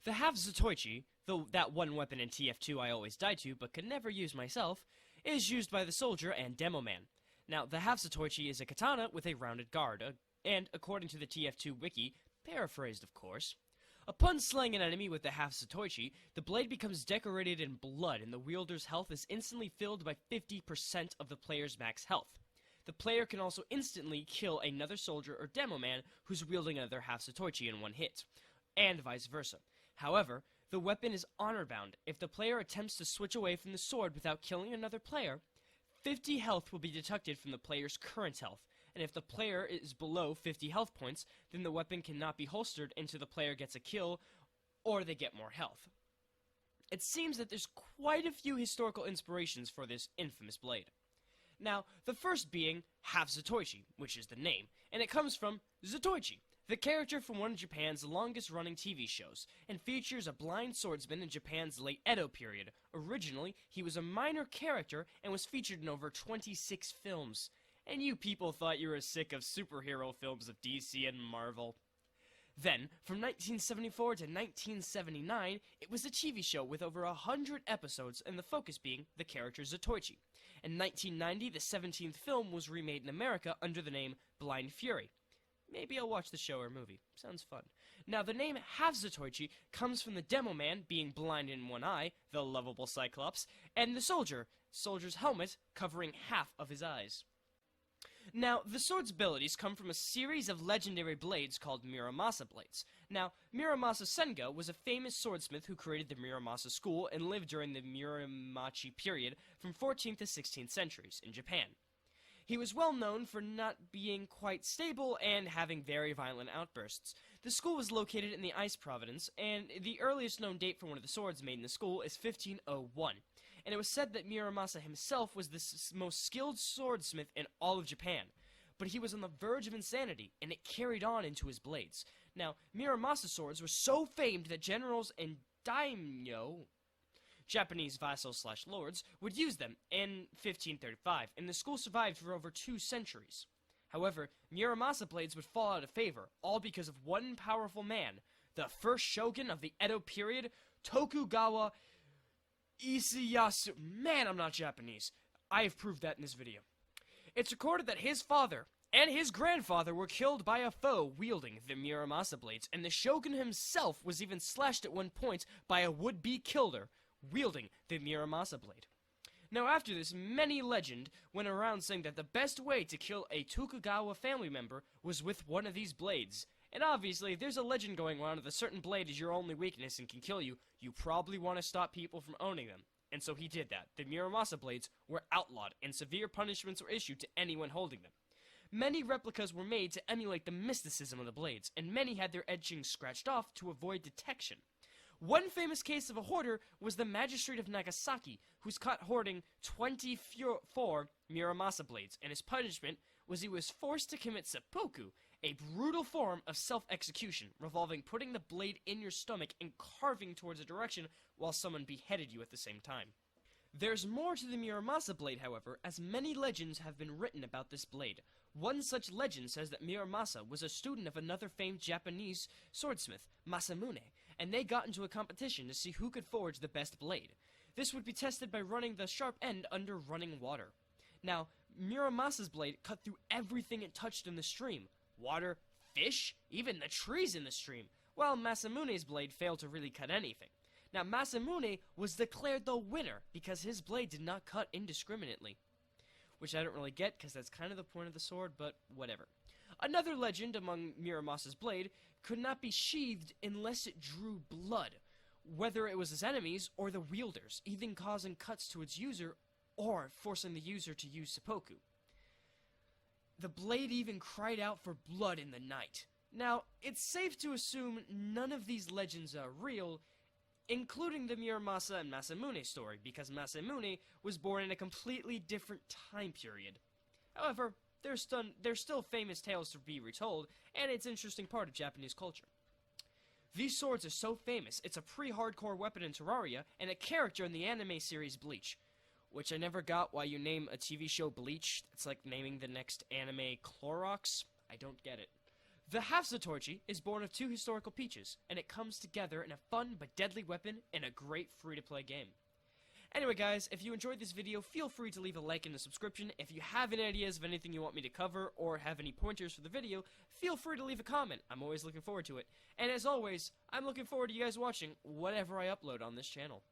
The Half-Zatoichi, though that one weapon in TF2 I always die to but could never use myself, is used by the soldier and demo man. Now, the Half-Zatoichi is a katana with a rounded guard, and according to the TF2 wiki, paraphrased of course, upon slaying an enemy with the Half-Zatoichi, the blade becomes decorated in blood and the wielder's health is instantly filled by 50% of the player's max health. The player can also instantly kill another soldier or demo man who's wielding another Half-Zatoichi in one hit, and vice versa. However, the weapon is honor-bound. If the player attempts to switch away from the sword without killing another player, 50 health will be deducted from the player's current health, and if the player is below 50 health points, then the weapon cannot be holstered until the player gets a kill, or they get more health. It seems that there's quite a few historical inspirations for this infamous blade. Now, the first being Half-Zatoichi, which is the name, and it comes from Zatoichi, the character from one of Japan's longest-running TV shows, and features a blind swordsman in Japan's late Edo period. Originally, he was a minor character and was featured in over 26 films. And you people thought you were sick of superhero films of DC and Marvel. Then, from 1974 to 1979, it was a TV show with over 100 episodes, and the focus being the character Zatoichi. In 1990, the 17th film was remade in America under the name Blind Fury. Maybe I'll watch the show or movie. Sounds fun. Now, the name Half-Zatoichi comes from the demo man being blind in one eye, the lovable Cyclops, and the soldier's helmet covering half of his eyes. Now, the sword's abilities come from a series of legendary blades called Muramasa blades. Now, Muramasa Senga was a famous swordsmith who created the Muramasa school and lived during the Muromachi period from 14th to 16th centuries in Japan. He was well known for not being quite stable and having very violent outbursts. The school was located in the Ice Province, and the earliest known date for one of the swords made in the school is 1501. And it was said that Muramasa himself was the most skilled swordsmith in all of Japan. But he was on the verge of insanity, and it carried on into his blades. Now, Muramasa swords were so famed that generals and daimyo, Japanese vassals/lords, would use them in 1535, and the school survived for over 2 centuries. However, Muramasa blades would fall out of favor, all because of one powerful man, the first shogun of the Edo period, Tokugawa Ieyasu. Man, I'm not Japanese. I have proved that in this video. It's recorded that his father and his grandfather were killed by a foe wielding the Muramasa blades, and the shogun himself was even slashed at one point by a would-be killer wielding the Muramasa blade. Now, after this, many legend went around saying that the best way to kill a Tokugawa family member was with one of these blades. And obviously, if there's a legend going around that a certain blade is your only weakness and can kill you, you probably want to stop people from owning them. And so he did that. The Muramasa blades were outlawed, and severe punishments were issued to anyone holding them. Many replicas were made to emulate the mysticism of the blades, and many had their edgings scratched off to avoid detection. One famous case of a hoarder was the magistrate of Nagasaki, who was caught hoarding 24 Muramasa blades, and his punishment was he was forced to commit seppuku, a brutal form of self-execution, revolving putting the blade in your stomach and carving towards a direction while someone beheaded you at the same time. There's more to the Muramasa blade, however, as many legends have been written about this blade. One such legend says that Muramasa was a student of another famed Japanese swordsmith, Masamune, and they got into a competition to see who could forge the best blade. This would be tested by running the sharp end under running water. Now, Muramasa's blade cut through everything it touched in the stream. Water, fish, even the trees in the stream, while Masamune's blade failed to really cut anything. Now, Masamune was declared the winner because his blade did not cut indiscriminately. Which I don't really get, because that's kind of the point of the sword, but whatever. Another legend among Muramasa's blade could not be sheathed unless it drew blood, whether it was his enemies or the wielders, even causing cuts to its user or forcing the user to use seppuku. The blade even cried out for blood in the night. Now, it's safe to assume none of these legends are real, including the Muramasa and Masamune story, because Masamune was born in a completely different time period. However, they're still famous tales to be retold, and it's an interesting part of Japanese culture. These swords are so famous, it's a pre-hardcore weapon in Terraria, and a character in the anime series Bleach. Which I never got why you name a TV show Bleach. It's like naming the next anime Clorox. I don't get it. The Half-Zatoichi is born of two historical peaches, and it comes together in a fun but deadly weapon in a great free-to-play game. Anyway guys, if you enjoyed this video, feel free to leave a like and a subscription. If you have any ideas of anything you want me to cover, or have any pointers for the video, feel free to leave a comment. I'm always looking forward to it. And as always, I'm looking forward to you guys watching whatever I upload on this channel.